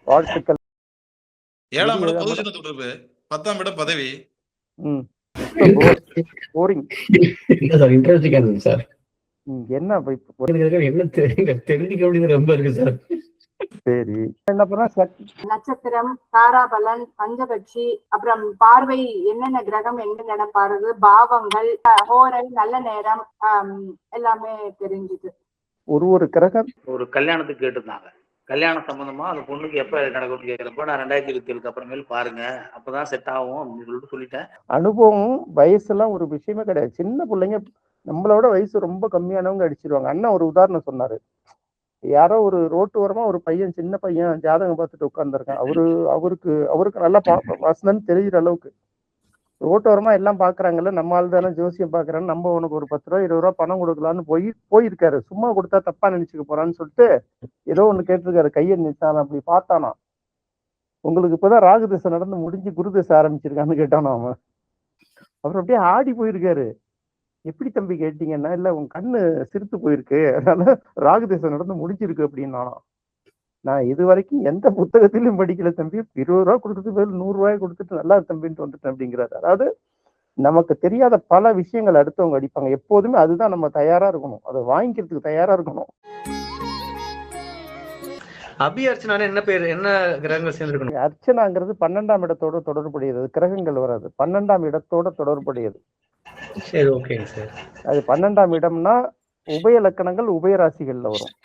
வாழ்த்துக்கள். 7ஆம் இடம் பொதுஜன தொடர்பு, 10ஆம் இடம் பதவி. போரிங். இல்ல சார், இன்ட்ரெஸ்டிங்கா இருக்கு சார். என்ன என்ன தெரிஞ்சுக்க வேண்டியது ரொம்ப இருக்கு சார். சரி, என்ன பண்ணா நட்சத்திரம், தாராபலன், பஞ்சபட்சி, அப்புறம் பார்வை, என்னென்ன கிரகம் என்னென்ன பாருது, பாவங்கள், ஹோரை, நல்ல நேரம், எல்லாமே தெரிஞ்சுது. ஒரு கிரகம் ஒரு கல்யாணத்துக்கு கேட்டிருந்தாங்க. கல்யாணம் சம்பந்தமா அந்த பொண்ணுக்கு எப்ப நடக்கும்னு கேட்கிறப்ப நான் 2027 அப்புறமேல் பாருங்க, அப்பதான் செட் ஆகும் அப்படின்னு சொல்லிட்டேன். அனுபவம் வயசுலாம் ஒரு விஷயமே கிடையாது. சின்ன பிள்ளைங்க நம்மளோட வயசு ரொம்ப கம்மியானவங்க அடிச்சிருவாங்க. அண்ணன் ஒரு உதாரணம் சொன்னாரு. யாரோ ஒரு ரோட்டு ஓரமா ஒரு பையன், சின்ன பையன் ஜாதகம் பார்த்துட்டு உட்கார்ந்துருக்கான். அவருக்கு நல்லா வசனம்னு தெரிகிற அளவுக்கு ரோட்டு ஓரமா எல்லாம் பாக்குறாங்கல்ல, நம்ம ஆள் தானே ஜோசியம் பாக்குறான்னு நம்ம உனக்கு ஒரு 10 ரூபா 20 ரூபா பணம் கொடுக்கலான்னு போயிருக்காரு. சும்மா கொடுத்தா தப்பா நினைச்சுக்க போறான்னு சொல்லிட்டு ஏதோ ஒண்ணு கேட்டிருக்காரு. கையை நினைச்சான், அப்படி பார்த்தானா, உங்களுக்கு இப்பதான் ராகு திசை நடந்து முடிஞ்சு குரு திசை ஆரம்பிச்சிருக்கான்னு கேட்டானா அவன். அப்புறம் அப்படியே ஆடி போயிருக்காரு. எப்படி தம்பி கேட்டீங்கன்னா, இல்ல உங்க கண்ணு சிரித்து போயிருக்கு, அதனால ராகு திசை நடந்து முடிஞ்சிருக்கு அப்படின்னானா. நான் இது வரைக்கும் எந்த புத்தகத்திலும் படிக்கல தம்பி, 20 ரூபா கொடுத்துட்டு போய் 100 ரூபாய் கொடுத்துட்டு நல்லா தம்பின்ட்டு வந்துட்டேன் அப்படிங்கிறாரு. அதாவது நமக்கு தெரியாத பல விஷயங்கள் அடுத்தவங்க அடிப்பாங்க. எப்போதுமே அதுதான் நம்ம தயாரா இருக்கணும், அதை வாங்கிக்கிறதுக்கு தயாரா இருக்கணும். அபியர்ச்சனா என்ன பேர், என்ன கிரகங்கள் சேர்ந்திருக்கணும்? அர்ச்சனாங்கிறது 12ஆம் இடத்தோட தொடர்புடையது. கிரகங்கள் வராது, 12ஆம் இடத்தோட தொடர்புடையது. சரி, ஓகேங்க சார். அது 12ஆம் இடம்னா உபய லக்கணங்கள் உபயராசிகள்ல வரும்.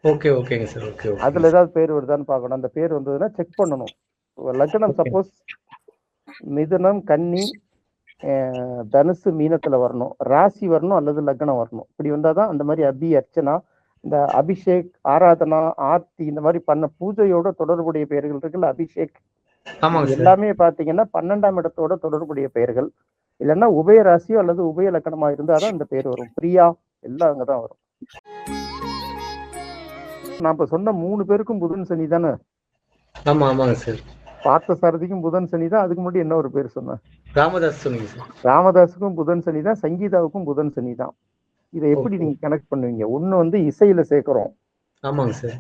ஓகே, ஓகேங்க சார். ஓகே, அதுல ஏதாவது பேர் வருதான்னு பார்க்கணும். அந்த பேர் வந்ததுன்னா செக் பண்ணணும். லக்னம் சப்போஸ் மிதுனம், கன்னி, தனுசு, மீனத்துல வரணும், ராசி வரணும் அல்லது லக்னம் வரணும். இப்படி வந்தாதான் அந்த மாதிரி அர்ச்சனா, இந்த அபிஷேக், ஆராதனா, ஆர்த்தி, இந்த மாதிரி பண்ண பூஜையோட தொடர்புடைய பெயர்கள் இருக்குல்ல, அபிஷேக், எல்லாமே பாத்தீங்கன்னா 12ஆம் இடத்தோட தொடர்புடைய பெயர்கள். இல்லைன்னா உபய ராசியோ அல்லது உபய லக்கணமா இருந்தாதான் அந்த பேர் வரும். பிரியா எல்லாம் அங்கதான் வரும். நான் இப்ப சொன்ன 3 பேருக்கும் புதன் சனி தானே? ஆமா, ஆமாங்க சார். பார்த்த சாரதிக்கும் புதன் சனி தான். அதுக்கு முன்னாடி என்ன ஒரு பேர் சொன்னேன்? ராமதாஸ் சொன்னீங்க சார். ராமதாஸுக்கும் புதன் சனி தான், சங்கீதாவுக்கும் புதன் சனி தான். இதை எப்படி நீங்க கனெக்ட் பண்ணுவீங்க? ஒண்ணு இசையில சேர்க்கிறோம். ஆமாங்க சார்.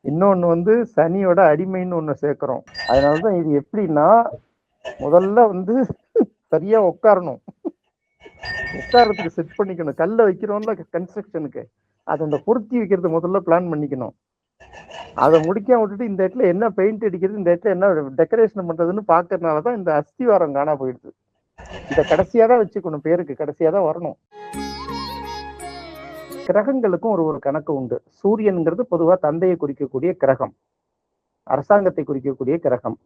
இன்னொன்னு சனியோட அடிமைன்னு ஒண்ணு சேர்க்கிறோம். அதனாலதான் இது எப்படின்னா, முதல்ல சரியா உட்காரணும். உட்காரத்துக்கு செட் பண்ணிக்கணும். கல்ல வைக்கிறோம்ல கன்ஸ்ட்ரக்ஷனுக்கு, அதை அந்த பொருத்தி வைக்கிறது முதல்ல பிளான் பண்ணிக்கணும். அதை முடிக்காம விட்டுட்டு இந்த இடத்துல என்ன பெயிண்ட் அடிக்கிறது, இந்த இடத்துல என்ன டெக்கரேஷன் பண்றதுன்னு பாக்குறதுனாலதான் இந்த அஸ்திவாரம் காணா போயிடுது. இதை கடைசியா தான் வச்சுக்கணும், பேருக்கு கடைசியா தான் வரணும். கிரகங்களுக்கும் ஒரு கணக்கு உண்டு. சூரியன்கிறது பொதுவா தந்தையை குறிக்கக்கூடிய கிரகம், அரசாங்கத்தை குறிக்கக்கூடிய கிரகம்,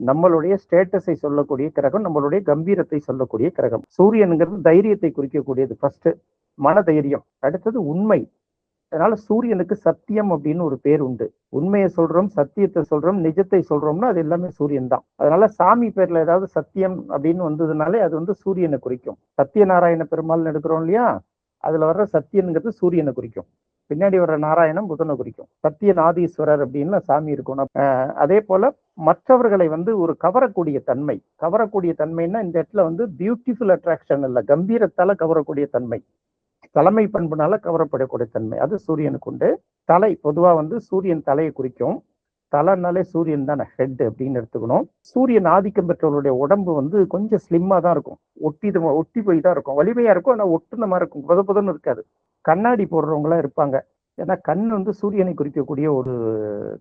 நம்மளுடைய ஸ்டேட்டஸை சொல்லக்கூடிய கிரகம், நம்மளுடைய கம்பீரத்தை சொல்லக்கூடிய கிரகம். சூரியனுங்கிறது தைரியத்தை குறிக்கக்கூடியது. ஃபர்ஸ்ட் மன தைரியம், அடுத்தது உண்மை. அதனால சூரியனுக்கு சத்தியம் அப்படின்னு ஒரு பேர் உண்டு. உண்மையை சொல்றோம், சத்தியத்தை சொல்றோம், நிஜத்தை சொல்றோம்னா அது எல்லாமே சூரியன் தான். அதனால சாமி பேர்ல ஏதாவது சத்தியம் அப்படின்னு வந்ததுனாலே அது சூரியனை குறிக்கும். சத்தியநாராயண பெருமாள்னு எடுக்கிறோம் இல்லையா, அதுல வர்ற சத்தியனுங்கிறது சூரியனை குறிக்கும். பின்னாடி வர்ற நாராயணம் புதனை குறிக்கும். சத்தியநாதீஸ்வரர் அப்படின்னு சாமி இருக்கும். அதே போல மற்றவர்களை ஒரு கவரக்கூடிய தன்மை. கவரக்கூடிய தன்மைன்னா இந்த இடத்துல பியூட்டிஃபுல் அட்ராக்ஷன் இல்ல, கம்பீரத்தால கவரக்கூடிய தன்மை, தலைமை பண்புனால கவரப்படக்கூடிய தன்மை, அது சூரியனுக்கு உண்டு. தலை பொதுவா சூரியன் தலையை குறிக்கும். தலைனாலே சூரியன் தானே ஹெட் அப்படின்னு எடுத்துக்கணும். சூரியன் ஆதிக்கம் பெற்றவர்களுடைய உடம்பு கொஞ்சம் ஸ்லிம்மா தான் இருக்கும், ஒட்டி போய் தான் இருக்கும், வலிமையா இருக்கும், ஆனா ஒட்டுன மாதிரி இருக்கும், புதன்னு இருக்காது. கண்ணாடி போடுறவங்களா இருப்பாங்க. ஏன்னா கண் சூரியனை குறிக்கக்கூடிய ஒரு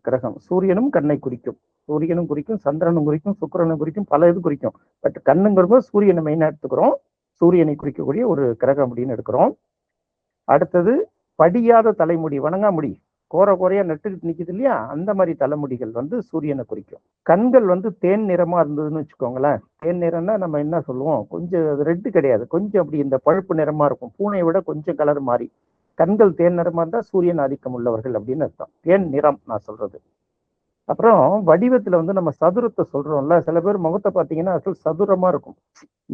கிரகம். சூரியனும் கண்ணை குறிக்கும், சூரியனும் குறிக்கும், சந்திரனும் குறிக்கும், சுக்கிரனும் குறிக்கும், பல இது குறிக்கும். பட் கண்ணுங்கிறப்ப சூரியனை மெயினா எடுத்துக்கிறோம். சூரியனை குறிக்கக்கூடிய ஒரு கிரகம் அப்படின்னு எடுக்கிறோம். அடுத்தது படியாத தலைமுடி, வணங்காமுடி, கோரையா நட்டுக்கிட்டு நிக்குது இல்லையா, அந்த மாதிரி தலைமுடிகள் சூரியனை குறிக்கும். கண்கள் தேன் நிறமா இருந்ததுன்னு வச்சுக்கோங்களேன். தேன் நிறம்னா நம்ம என்ன சொல்லுவோம், கொஞ்சம் ரெட்டு கிடையாது, கொஞ்சம் அப்படி இந்த பழுப்பு நிறமா இருக்கும், பூனையை விட கொஞ்சம் கலர் மாறி. கண்கள் தேன் நிறமா இருந்தா சூரியன் ஆதிக்கம் உள்ளவர்கள் அப்படின்னு அர்த்தம். தேன் நிறம் நான் சொல்றது. அப்புறம் வடிவத்துல நம்ம சதுரத்தை சொல்றோம்ல, சில பேர் முகத்தை பார்த்தீங்கன்னா அசல் சதுரமா இருக்கும்,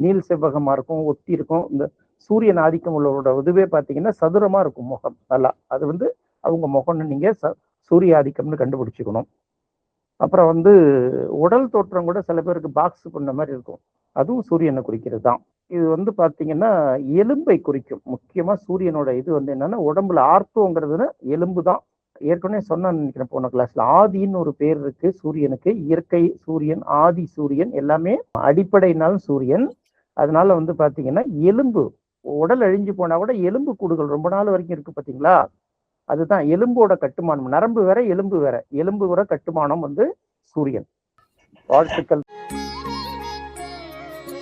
நீல் செவ்வகமா இருக்கும், ஒத்தி இருக்கும். இந்த சூரியன் ஆதிக்கம் உள்ளவரோட இதுவே பார்த்தீங்கன்னா சதுரமா இருக்கும் முகம். நல்லா அது அவங்க முகம்னு நீங்க சூரிய ஆதிக்கம்னு கண்டுபிடிச்சிக்கணும். அப்புறம் உடல் தோற்றம் கூட சில பேருக்கு பாக்ஸ் பண்ண மாதிரி இருக்கும், அதுவும் சூரியனை குறிக்கிறது தான். இது பாத்தீங்கன்னா எலும்பை குறிக்கும். முக்கியமா சூரியனோட இது என்னன்னா, உடம்புல ஆர்த்தோங்கிறதுன்னு எலும்பு தான் ஏற்கனவே சொன்னேன்னு நினைக்கிறேன் போன கிளாஸ்ல, ஆதின்னு ஒரு பேர் இருக்கு சூரியனுக்கு. இயற்கை சூரியன், ஆதி சூரியன், எல்லாமே அடிப்படைனாலும் சூரியன். அதனால வந்து பாத்தீங்கன்னா எலும்பு, உடல் அழிஞ்சு போனா கூட எலும்பு கூடுகள் ரொம்ப நாள் வரைக்கும் இருக்கு பாத்தீங்களா, அதுதான் எலும்போட கட்டுமானம். நரம்பு வேற எலும்பு வேற, எலும்பு கூட கட்டுமானம் வந்து சூரியன். வாழ்த்துக்கள்.